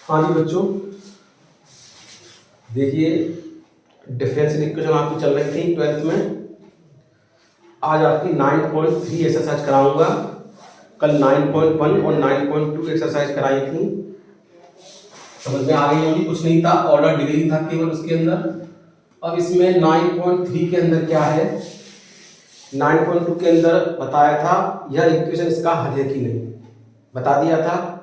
हाँ जी बच्चों, देखिए डिफरेंशियल इक्वेशन आपकी चल रही थी 12th में। आज आपकी 9.3 एक्सरसाइज कराऊंगा। कल 9.1 और 9.2 एक्सरसाइज कराई थी, समझ में आ गई होगी। कुछ नहीं था, ऑर्डर डिग्री था केवल उसके अंदर। अब इसमें 9.3 के अंदर क्या है, 9.2 के अंदर बताया था यह इक्वेशन इसका हल है कि नहीं, बता दिया था।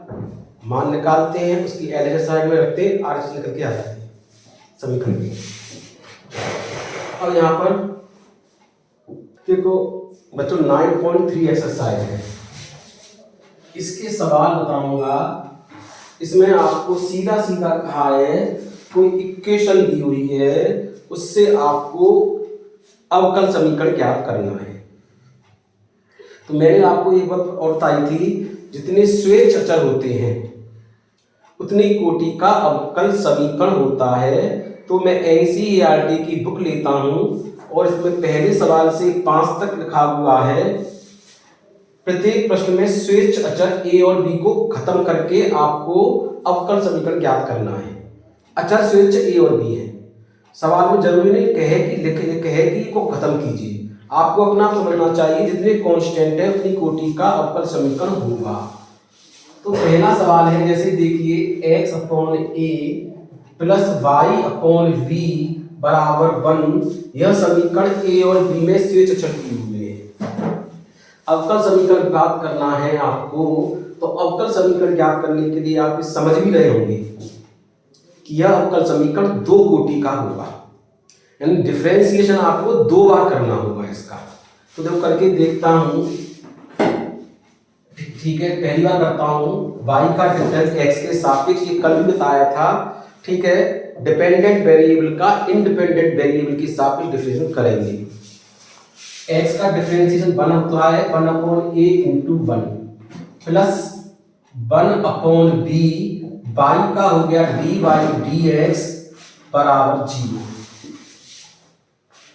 मान निकालते हैं, उसकी एलएचएस साइड में रखते हैं, आरएचएस निकल के आ जाते हैं समीकरण की। अब यहाँ पर देखो बच्चों 9.3 एक्सरसाइज है, इसके सवाल बताऊंगा। इसमें आपको सीधा सीधा कहा है कोई इक्वेशन दी हुई है, उससे आपको अवकल समीकरण ज्ञात करना है। तो मैंने आपको एक बात और बताई थी, जितने स्वेच्छ अचर होते हैं उतनी कोटि का अवकल समीकरण होता है। तो मैं एनसीईआरटी की बुक लेता हूं और इसमें पहले सवाल से 5 तक लिखा हुआ है। प्रत्येक प्रश्न में स्वेच्छ अचर ए और बी को खत्म करके आपको अवकल समीकरण ज्ञात करना है। अचर स्वेच्छ ए और बी है। सवाल में जरूरी नहीं कहे कि को खत्म कीजिए, आपको अपना समझना चाहिए जितने कांस्टेंट है उतनी कोटि का अवकल समीकरण होगा। तो पहला सवाल है, जैसे देखिए x upon a plus y upon b बराबर 1। यह समीकरण ए और बी में स्वेच्छ अचर किए हुए हैं। अवकल समीकरण ज्ञात करना है आपको। तो अवकल समीकरण ज्ञात करने के लिए आप समझ भी रहे होंगे कि यह अवकल समीकरण 2 कोटि का होगा, यानी डिफरेंशिएशन आपको 2 बार करना होगा इसका। तो जब करके देखता हूं, ठीक है, पहली बार करता हूं। y का डिफरेंस x के सापेक्ष, ये कल भी बताया था, ठीक है। डिपेंडेंट वेरिएबल का इंडिपेंडेंट वेरिएबल के सापेक्ष डिफरेंशिएशन करेंगे। x का डिफरेंशिएशन 1 होता है 1 upon a into 1 plus 1 upon b, y का हो गया dy dx बराबर 0,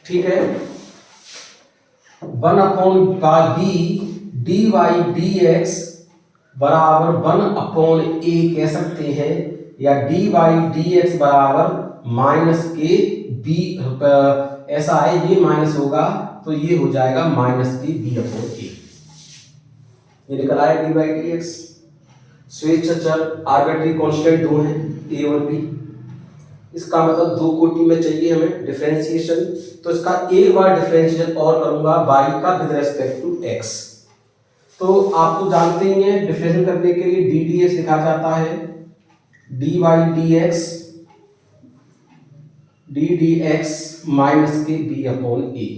ठीक है। 1 अपॉन b dy dx बराबर 1 अपॉन a कह सकते हैं, या dy dx बराबर माइनस के b, ऐसा है, ये माइनस होगा तो ये हो जाएगा माइनस के b अपॉन a। ये निकल आया dy dx। स्वेच्छ अचर आर्बिट्ररी कांस्टेंट 2 हैं a और b। इसका मतलब 2 कोटि में चाहिए हमें डिफरेंशिएशन। तो इसका एक बार डिफरेंशिएशन और करूंगा y का विद रेस्पेक्ट टू x। तो आप तो जानते ही हैं, डिफरेंशिएशन करने के लिए d dx लिखा जाता है, dy dx माइनस के b अपॉन a।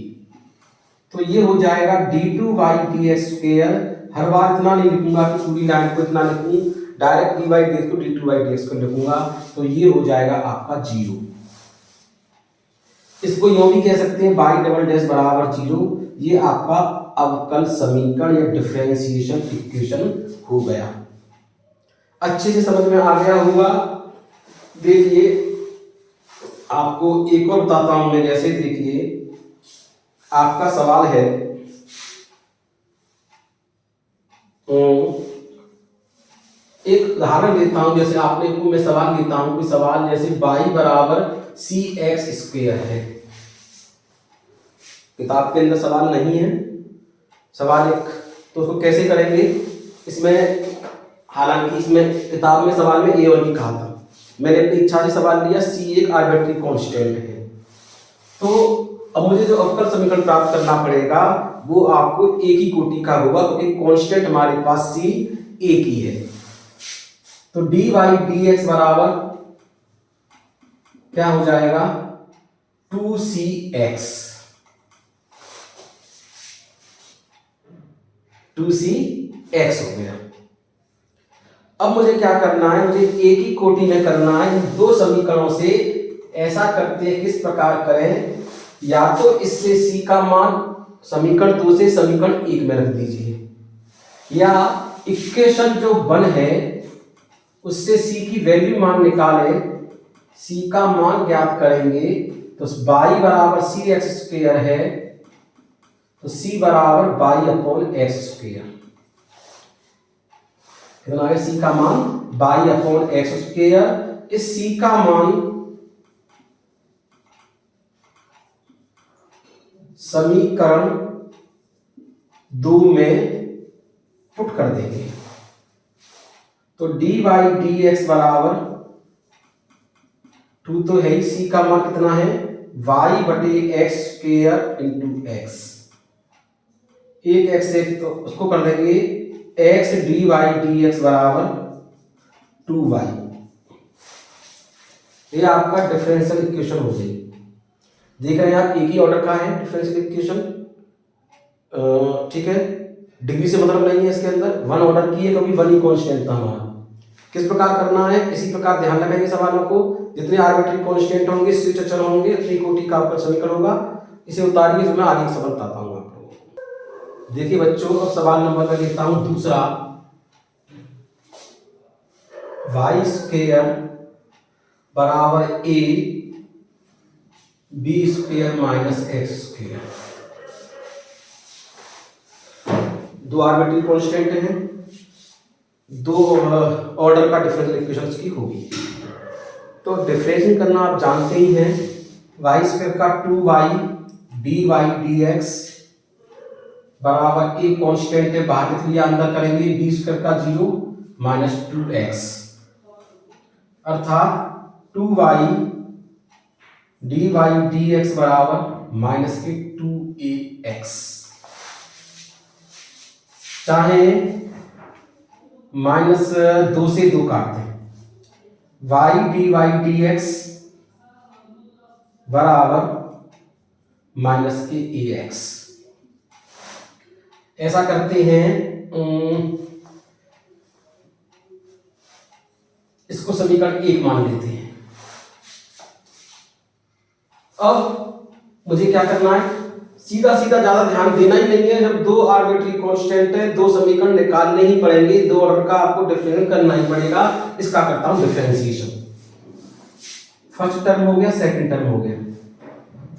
तो ये हो जाएगा d2y dx स्क्वायर। हर बार इतना नहीं लिखूंगा कि पूरी लाइन को इतना लिखूं, डायरेक्ट dy dx को d2y dx को लिखूंगा। तो ये हो जाएगा आपका 0। इसको यूं भी कह सकते हैं y डबल डैश बराबर 0। ये आपका अवकल समीकरण या डिफरेंशिएशन इक्वेशन हो गया। अच्छे से समझ में आ गया होगा। देखिए आपको एक और बताता हूं मैं, जैसे देखिए आपका सवाल है, एक उदाहरण लेता हूं। जैसे आपने को मैं सवाल लेता हूं, कोई सवाल जैसे y बराबर cx स्क्वायर है। किताब के अंदर सवाल नहीं है, सवाल एक, तो उसको कैसे करेंगे। इसमें हालांकि इसमें किताब में सवाल में ए और बी कहा था, मैंने अपनी इच्छा से सवाल लिया, सी एक आर्बिट्ररी कांस्टेंट है। तो अब मुझे जो अवकल समीकरण प्राप्त करना पड़ेगा वो आपको एक ही कोटि का होगा, क्योंकि कांस्टेंट हमारे पास सी एक ही है। तो dy dx बराबर क्या हो जाएगा 2cx, 2cx हो गया। अब मुझे क्या करना है, मुझे एक ही कोटि में करना है। इन 2 समीकरणों से ऐसा करते हैं, किस प्रकार करें, या तो इससे c का मान समीकरण 2 से समीकरण 1 में रख दीजिए, या इक्वेशन जो 1 है उससे c की वैल्यू मान निकाले, c का मान ज्ञात करेंगे। तो y बराबर cx स्क्वायर है, तो c बराबर y अपॉन x स्क्वायर। कितना आ गया, सी का मान बाई अपॉन एक्स स्क्वायर। इस सी का मान समीकरण 2 में पुट कर देंगे तो डी बाई डी एक्स बराबर 2 तो है ही, सी का मान कितना है y बटे एक्स स्क्वायर इंटू एक्स, एक एक्स है तो उसको कर देंगे x D Y D x बराबर 2y। ये आपका डिफरेंशियल इक्वेशन हो गई। देख रहे हैं आप, एक ही ऑर्डर का है डिफरेंशियल इक्वेशन, ठीक है, डिग्री से मतलब नहीं है इसके अंदर, वन ऑर्डर की है क्योंकि वन ही कांस्टेंट था हमारा। किस प्रकार करना है, इसी प्रकार ध्यान रखेंगे सवालों को, जितने आर्बिट्री कांस्टेंट होंगे, स्थिर अचर होंगे, उतनी कोटि का आपका समीकरण होगा। इसे उतारिए, फिर मैं आगे सवाल बताता हूँ आप लोगों को। देखिए बच्चों, अब सवाल नंबर मैं लिखता हूँ दूसरा, वाई स्क्वायर बराबर a b square minus x square. दो आर्बिट्री कांस्टेंट हैं, दो ऑर्डर का डिफरेंशियल इक्वेशंस की होगी। तो डिफरेंशिएट करना आप जानते ही हैं, वाई स्क्वायर का 2y d Y D x बराबर ए कांस्टेंट है, बाहर लिख लिया, अंदर करेंगे बी स्क्वायर का 0 माइनस 2x, अर्थात 2y d Y D x बराबर माइनस के 2ax। चाहे माइनस 2 से 2 काटते हैं, y D Y D x बराबर माइनस के ए एक्स। ऐसा करते हैं, इसको समीकरण 1 मान लेते हैं। अब मुझे क्या करना है, सीधा सीधा ज्यादा ध्यान देना ही नहीं है। जब दो आर्बिट्री कांस्टेंट है, दो समीकरण निकालने ही पड़ेंगे, दो ऑर्डर का आपको डिफरेंशिएट करना ही पड़ेगा। इसका करता हूं डिफरेंशिएशन। फर्स्ट टर्म हो गया, सेकंड टर्म हो गया।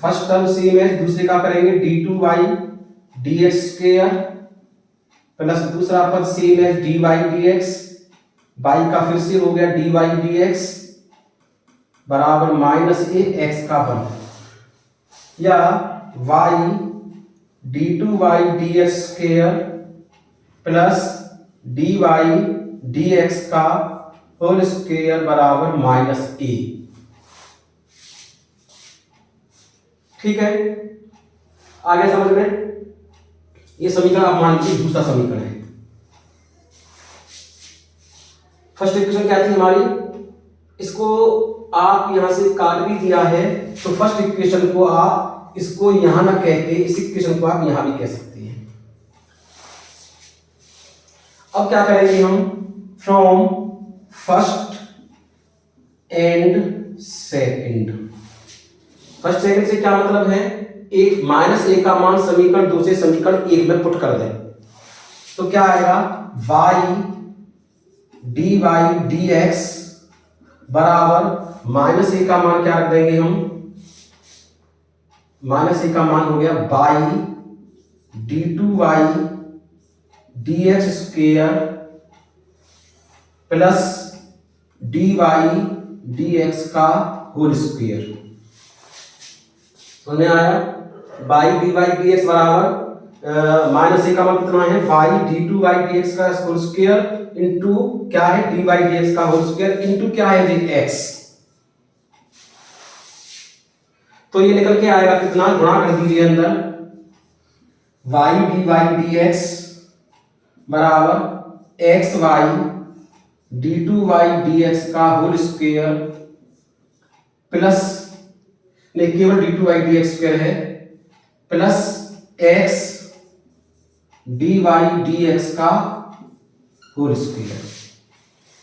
फर्स्ट टर्म सेम है, दूसरे का करेंगे d2y dx स्क्वायर प्लस दूसरा पद सेम है dy dx, y का फिर से हो गया dy dx बराबर माइनस ए एक्स का वन, या y d2y dx square plus dy dx का होल स्क्वायर बराबर माइनस ए। ठीक है, आगे समझ में। ये समीकरण आप मान लीजिए दूसरा समीकरण है। फर्स्ट इक्वेशन क्या थी हमारी, इसको आप यहां से काट भी दिया है तो फर्स्ट इक्वेशन को आप इसको यहां ना कह के इस इक्वेशन को आप यहां भी कह सकते हैं। अब क्या करेंगे हम, from first and second. First second से क्या मतलब है, एक माइनस ए का मान समीकरण 2 से समीकरण 1 में पुट कर दें तो क्या आएगा, y d Y D x बराबर माइनस ए का मान क्या रख देंगे हम, माइनस ए का मान हो गया y d two Y D x square plus d Y D x का होल स्क्वेयर। समझ में आया, y D Y D x बराबर माइनस ए का मान कितना है, y D two Y D x का होल स्क्वायर इंटू क्या है डी वाई डी एक्स का होल स्क्वायर इंटू क्या है जी एक्स। तो ये निकल के आएगा कितना, गुणा कर दीजिए अंदर, Y D Y D x बराबर X Y D two Y D x का होल स्क्वायर प्लस, नहीं केवल D two Y D X square है, plus X D Y D x का होल स्क्वायर।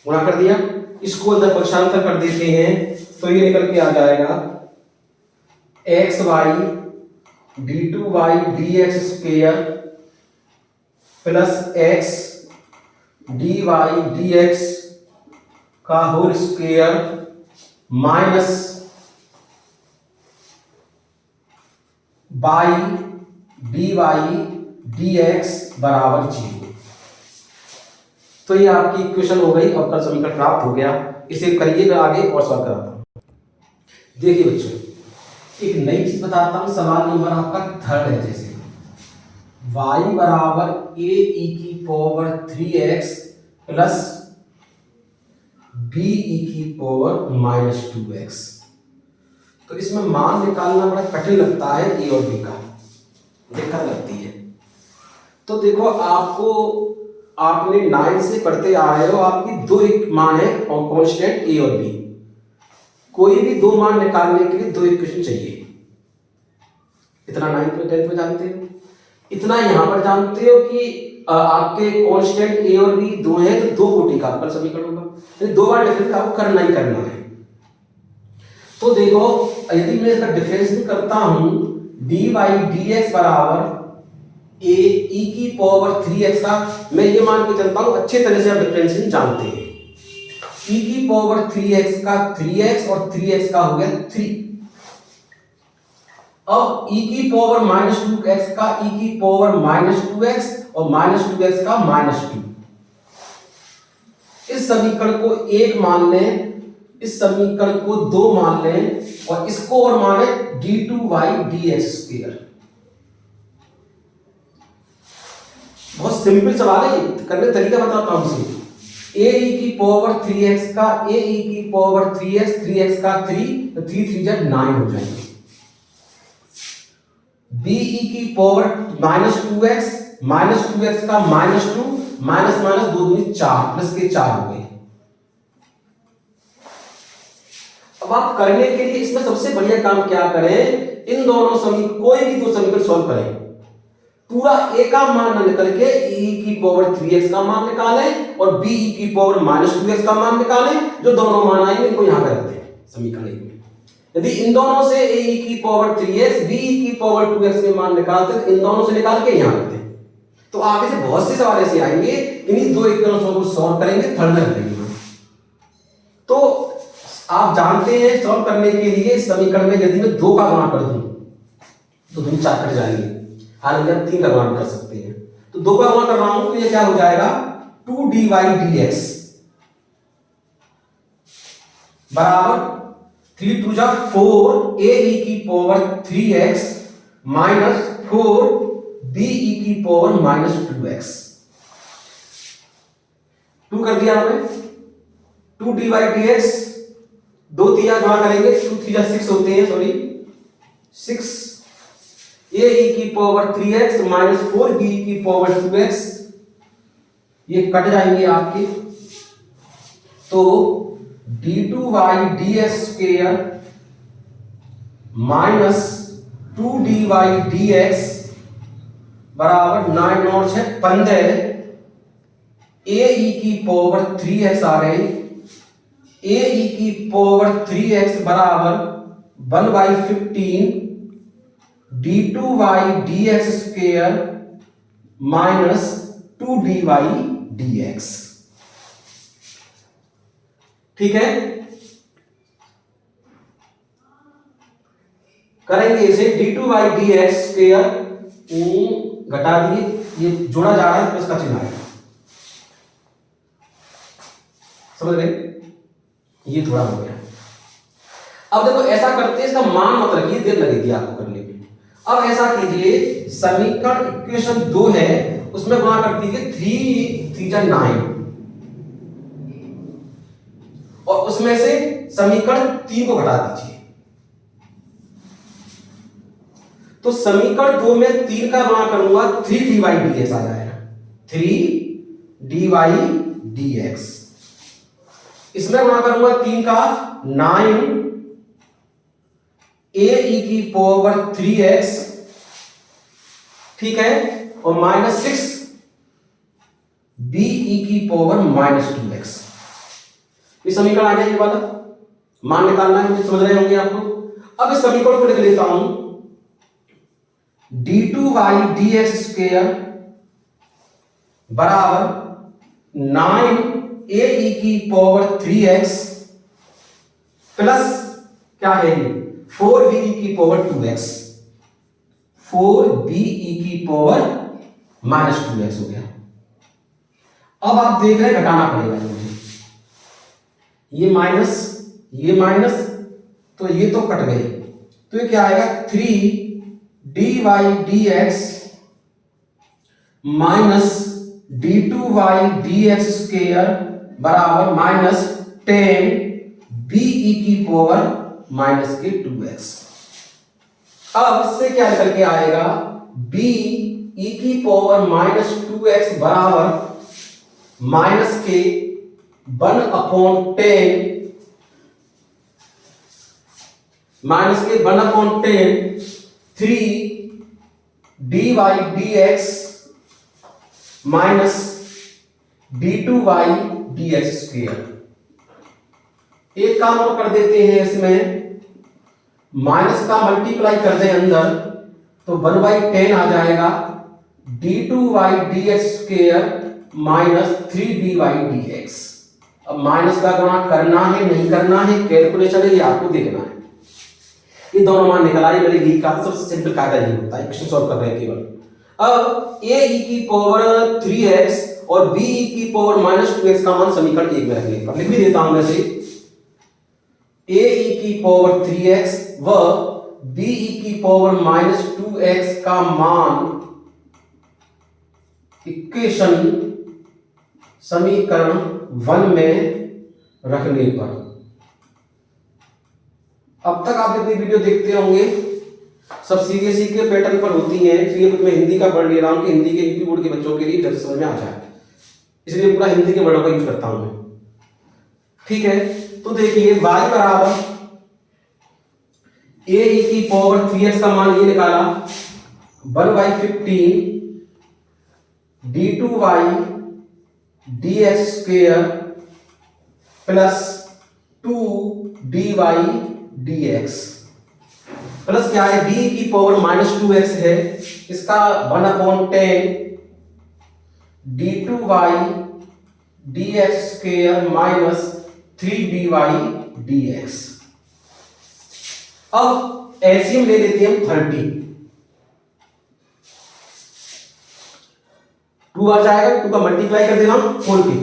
गुणा कर दिया, इसको अंदर पक्षांतर कर देते हैं तो ये निकल के आ जाएगा X Y D two Y D X square plus X D Y D x का whole square minus by D Y D x बराबर 0। तो ये आपकी इक्वेशन हो गई, अवकल समीकरण प्राप्त हो गया। इसे करिएगा आगे और सॉल्व कराता हूँ। देखिए बच्चों, एक नई चीज बताता हूँ। सवाल नंबर आपका थर्ड है, जैसे y बराबर a e की power 3x plus b e की पावर माइनस 2x। तो इसमें मान निकालना बड़ा कठिन लगता है, a और b का दिक्कत लगती है। तो देखो, आपने 9 से पढ़ते आ रहे हो, आपकी दो एक मान है और कांस्टेंट a और b। कोई भी दो मान निकालने के लिए दो इक्वेशन चाहिए। इतना 9th में 10th में जानते हो, इतना यहां पर जानते हो कि आपके कांस्टेंट a और b दो हैं, तो दो कोटि का अवकल समीकरण होगा, तो दो बार डिफरेंस आपको करना ही करना है। तो देखो, यदि मैं इसका डिफरेंस भी करता हूं, dy dx बराबर a e की पावर 3x का, मैं ये मान के चलता हूं अच्छे तरह से आप डिफरेंशिएशन जानते हैं। e की पावर 3x का 3x और 3x का हो गया 3। अब e की पावर माइनस 2x का e की पावर माइनस 2x और माइनस 2x का माइनस 2। इस समीकरण को एक मान लें, इस समीकरण को दो मान लें और इसको और माने d2y dx स्क्वायर। बहुत सिंपल सवाल है, करने तरीका बताता हूं इसे। a e की पावर 3x का a e की पावर 3x, 3x का 3, तो 3 3 जा 9 हो जाएंगे। b e की power minus 2x, minus 2x का माइनस 2, माइनस माइनस 2 दूनी 4, प्लस के 4 हो गए। अब आप करने के लिए इसमें सबसे बढ़िया काम क्या करें, इन दोनों समीकरण, कोई भी दो समीकरण सॉल्व करें, पूरा a का मान न निकल के e की पावर 3x का मान निकालें और b e की पावर माइनस 2x का मान निकालें। जो दोनों मान आएंगे इनको यहां पे रख दें समीकरण में। यदि इन दोनों से a e की पावर 3x, b e की पावर 2x के मान निकालते हैं, इन दोनों से निकाल के यहां रख दें। तो आगे से बहुत से सवाल ऐसे आएंगे, इन्हीं दो इक्वेशंस को सॉल्व करेंगे, थर्ड में करेंगे। तो आप जानते हैं, सॉल्व करने के लिए इस समीकरण में यदि मैं 2 का गुणा कर दूं तो 2 4 कट जाएंगे, हालांकि आप 3 का गुणा कर सकते हैं। तो 2 का गुणा कर रहा हूं तो ये क्या हो जाएगा, 2dy dx बराबर 3 2 जा 4 a e की power 3x minus 4 b e की पावर माइनस 2x। 2 कर दिया हमने, 2 dy dx, 2 3 गुणा करेंगे, 2 3 जा 6 होते हैं, सॉरी 6 a e की power 3x minus 4 b e की पावर 2x, ये कट जाएंगे आपके। तो d2y dx square minus 2dy dx बराबर 9 और 6 15 a e की पावर 3x आ गई, a e की पावर 3x बराबर 1/15 d2y dx square minus 2dy dx। ठीक है, करेंगे इसे d2y dx स्क्वायर, घटा दिए, ये जोड़ा जा रहा है तो इसका चिन्ह आएगा, समझ गए, ये थोड़ा हो गया। अब देखो ऐसा करते हैं, इसका मान मत रखिए, देर लगेगी आपको करने में। अब ऐसा कीजिए, समीकरण इक्वेशन 2 है, उसमें गुणा कर दीजिए 3 3 जा 9 और उसमें से समीकरण 3 को घटा दीजिए। तो समीकरण 2 में 3 का गुणा करूंगा, 3 dy dx आ जाएगा, 3 dy dx। इसमें गुणा करूंगा 3 का 9 a e की पावर 3x, ठीक है, और माइनस 6 b e की पावर माइनस 2x। ये समीकरण आ गया, ये वाला मान निकालना है, मुझे समझ रहे होंगे आप लोग। अब इस समीकरण को लिख लेता हूं, d2y dx स्क्वायर बराबर 9 a e की पावर 3x प्लस क्या है, 4b e की पावर 2x, 4b e की पावर माइनस 2x हो गया। अब आप देख रहे हैं घटाना पड़ेगा मुझे, ये माइनस तो ये तो कट गए, तो ये क्या आएगा 3 dy dx minus d2y dx² बराबर माइनस 10 b e की पावर माइनस के 2x। अब इससे क्या निकल के आएगा, b e की पावर माइनस 2x बराबर माइनस के 1/10 माइनस के 1/10 3 dy dx minus d2y dx²। एक काम और कर देते हैं, इसमें माइनस का मल्टीप्लाई कर दें अंदर तो 1/10 आ जाएगा, d2y dx² minus 3dy dx। अब माइनस का गुणा करना है नहीं करना है, कैलकुलेशन है, ये आपको देखना है। ये दोनों मान निकल आई मेरे e का, सबसे सिंपल कायदा ये होता है, क्वेश्चन सॉल्व कर रहे हैं केवल। अब a e की पावर 3x और b e की पावर माइनस 2x का मान समीकरण 1 में रखने पर लिख भी देता हूं मैं से, a e की पावर 3x व b e की पावर माइनस 2x का मान इक्वेशन समीकरण 1 में रखने पर। अब तक आप जितनी वीडियो देखते होंगे सब सीबीएसई के पैटर्न पर होती हैं, इसलिए मैं हिंदी का पढ़ ले रहा हूं कि हिंदी के यूपी बोर्ड के बच्चों के लिए जल्द समझ में आ जाए, इसलिए पूरा हिंदी के वर्डों का यूज करता हूं मैं। ठीक है, तो देखिए y बराबर a e की पावर 3x का मान ये निकाला 1/15 d2y dx² plus 2 dy dx plus क्या है, d की पावर माइनस 2x है, इसका 1/10 d2y dx² minus 3dy dx। अब एलसीएम ले लेते हैं 30, 2 आ जाएगा, 2 का मल्टीप्लाई कर देना 4 के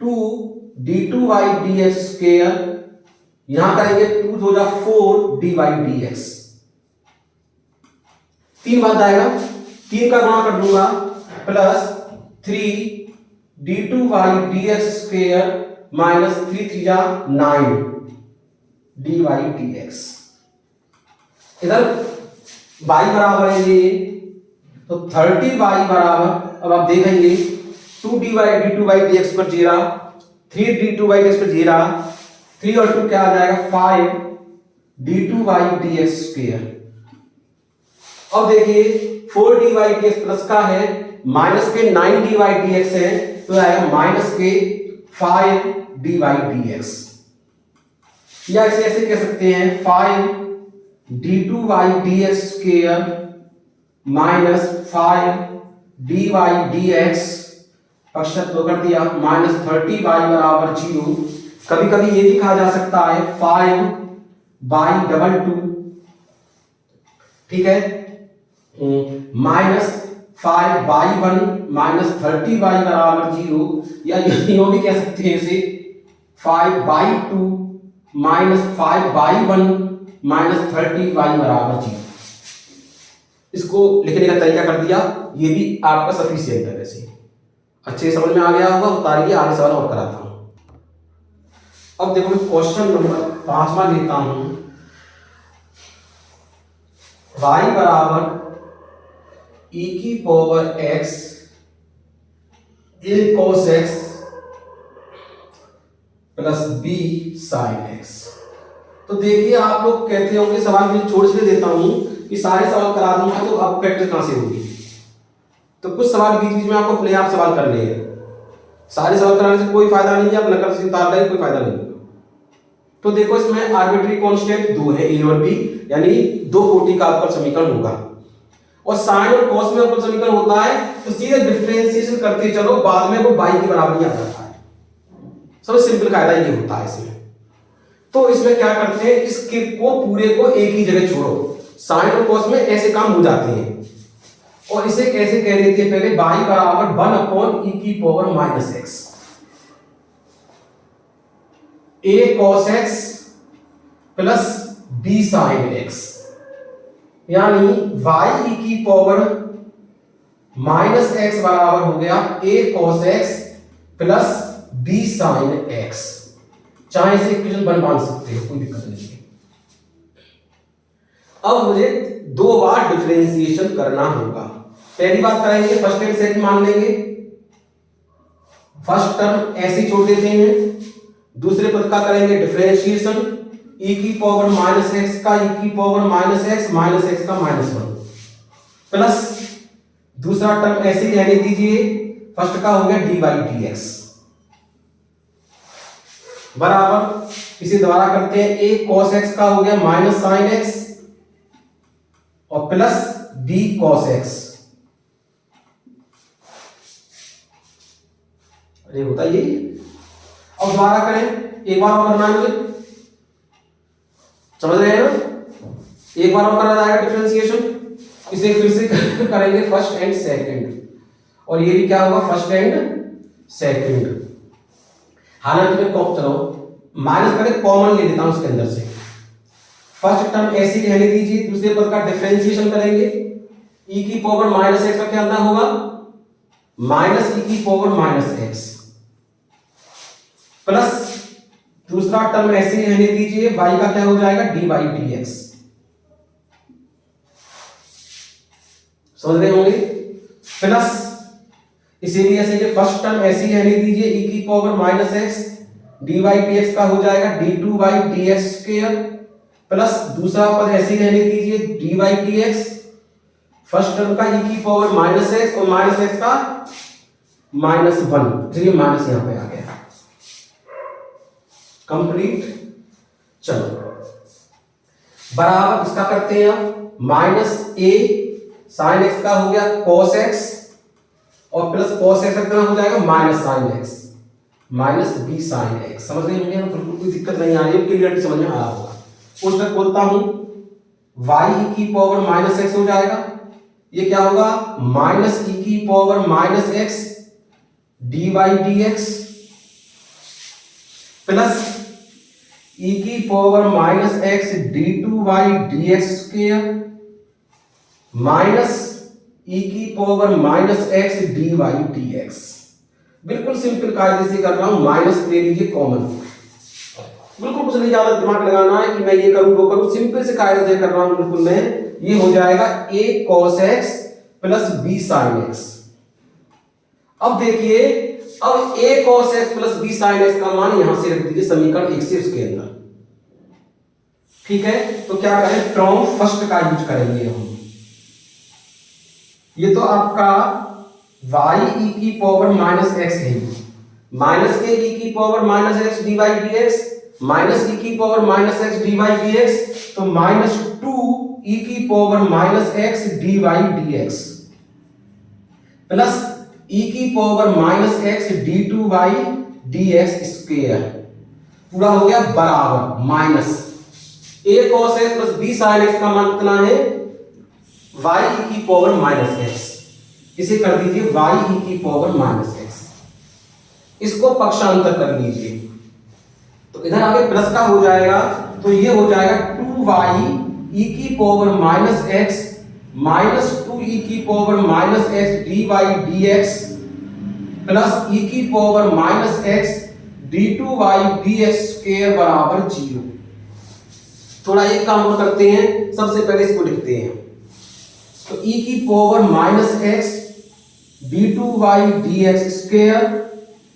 2 d2y dx², यहां करेंगे 2 2 जा 4 dy dx, 3 बात आएगा, 3 का गुणा कर दूंगा प्लस 3 d2y dx² माइनस 3 3 जा 9 dy dx। इधर y बराबर है ये, तो 30y बराबर, अब आप देखेंगे 2 dy d2y dx पर 0, 3 d2y dx पर 0, 3 और 2 क्या आ जाएगा 5 d2y dx²। अब देखिए 4 dy dx प्लस का है, माइनस के 9 dy dx है, तो आएगा माइनस के 5 dy dx, या इसे ऐसे कह सकते हैं 5 d2y dx² minus 5 dy dx, पश्चात दो कर दिया, माइनस 30y बराबर 0। कभी कभी ये भी कहा जा सकता है 5/2, ठीक है, माइनस 5/1 माइनस 30y बराबर 0, या यूं भी कह सकते हैं इसे 5/2 माइनस 5/1 माइनस 30y बराबर 0। इसको लिखने का तरीका कर दिया, ये भी आपका सफिशिएंट है। वैसे अच्छे समझ में आ गया होगा, उतारिए आगे सवाल और कराता हूं। अब देखो क्वेश्चन नंबर 5वां लेता हूं, y बराबर e की power x a cos x plus b sin x। तो देखिए आप लोग कहते होंगे सवाल मैं छोड़ से देता हूं कि सारे सवाल करा दूंगा तो आपको प्रैक्टिस कहां से होगी, तो कुछ सवाल बीच बीच में आपको अपने आप सवाल करने हैं। सारे सवाल कराने से कोई फायदा नहीं है, आप नकल से उतार लेंगे कोई फायदा नहीं होगा। तो देखो इसमें आर्बिट्री कांस्टेंट 2 है, a और b, यानी 2 कोटि का अवकल समीकरण होगा, और साइन और कॉस में अवकल समीकरण होता है तो सीधे डिफरेंशिएशन करते चलो, बाद में वो y की बराबर आ जाता है। सबसे सिंपल कायदा ये होता है इसमें। तो इसमें क्या करते हैं, इसके को पूरे को एक ही जगह छोड़ो, साइन और कॉस में ऐसे काम हो जाते हैं, और इसे कैसे कह रहे थे पहले, y बराबर 1/e⁻⁻x a cos x plus b sin x, यानी y e⁻⁻x बराबर हो गया a cos x plus b sin x। चाहे इसे इक्वेशन बन सकते हो, कोई दिक्कत नहीं है। अब मुझे 2 बार डिफरेंशिएशन करना होगा। पहली बात करेंगे फर्स्ट एंड सेकंड मान लेंगे, फर्स्ट टर्म ऐसे छोड़ देते हैं। दूसरे पद का करेंगे डिफरेंशिएशन, e⁻⁻x का e⁻⁻x माइनस x का -1 प्लस दूसरा टर्म ऐसे ही रहने दीजिए, फर्स्ट का हो गया dy/dx बराबर, इसे दोबारा करते हैं, a cos x का हो गया माइनस sin x और प्लस b cos x। अरे होता यही। अब दोबारा करें, एक बार और करना है मुझे, समझ रहे हैं ना? एक बार और करा जाएगा डिफरेंशिएशन, इसे फिर से करेंगे फर्स्ट एंड सेकंड, और ये भी क्या होगा फर्स्ट एंड सेकंड। हालांकि मैं चलो माइनस करें, कॉमन ले लेता हूं उसके अंदर से। फर्स्ट टर्म ऐसे ही रहने दीजिए, दूसरे पद का डिफरेंशिएशन करेंगे, e⁻⁻x का क्या अंदर होगा माइनस e⁻⁻x प्लस दूसरा टर्म ऐसे ही रहने दीजिए, y का क्या हो जाएगा dy/dx। समझ रहे होंगे? प्लस इसीलिए ऐसे फर्स्ट टर्म ऐसे ही रहने दीजिए, e⁻⁻x dy/dx का हो जाएगा d2/dx² प्लस दूसरा पद ऐसे ही रहने दीजिए dy/dx, फर्स्ट टर्म का e⁻⁻x और -x का -1, इसलिए माइनस यहां पे आ गया। कंप्लीट। चलो बराबर इसका करते हैं, माइनस a sin x का हो गया cos x और प्लस cos x कितना हो जाएगा minus sin x minus b sin x। समझ रहे होंगे? बिल्कुल कोई दिक्कत नहीं आ रही है, क्लियर समझ में आ रहा होगा। उस तक बोलता हूं y e⁻⁻x हो जाएगा, ये क्या होगा minus e⁻⁻x dy/dx plus e⁻⁻x d2/dx² minus e⁻⁻x dy/dx। बिल्कुल सिंपल कायदे से कर रहा हूं, माइनस ले लीजिए कॉमन, बिल्कुल कुछ नहीं ज्यादा दिमाग लगाना है कि मैं ये करूं वो करूं, सिंपल से कायदे से कर रहा हूं बिल्कुल मैं। ये हो जाएगा a cos x plus b sin x। अब देखिए, अब a cos x plus b sin x का मान यहां से रख दीजिए समीकरण 1 से उसके अंदर, ठीक है? तो क्या करें, फ्रॉम फर्स्ट का यूज करेंगे हम। ये तो आपका y e⁻⁻x है, माइनस के e⁻⁻x dy/dx minus e⁻⁻x dy/dx, तो minus 2 e⁻⁻x dy/dx plus e⁻⁻x d2/dx², पूरा हो गया बराबर minus a cos x plus b sin x का मान कितना है y e⁻⁻x, इसे कर दीजिए y e⁻⁻x, इसको पक्षांतर कर लीजिए, तो इधर आगे प्लस का हो जाएगा, तो ये हो जाएगा 2y e⁻⁻x minus 2 e⁻⁻x dy/dx plus e⁻⁻x d2/dx² बराबर 0। थोड़ा एक काम और करते हैं, सबसे पहले इसको लिखते हैं, तो e⁻⁻x d2/dx²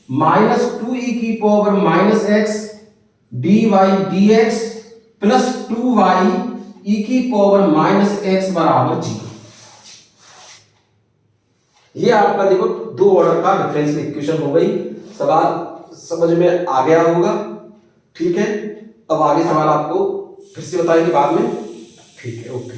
minus 2 e⁻⁻x dy/dx plus 2y e⁻⁻x बराबर 0। ये आपका देखो 2 ऑर्डर का डिफरेंशियल इक्वेशन हो गई। सवाल समझ में आ गया होगा, ठीक है? अब आगे सवाल आपको फिर से बताएंगे बाद में, ठीक है? ओके।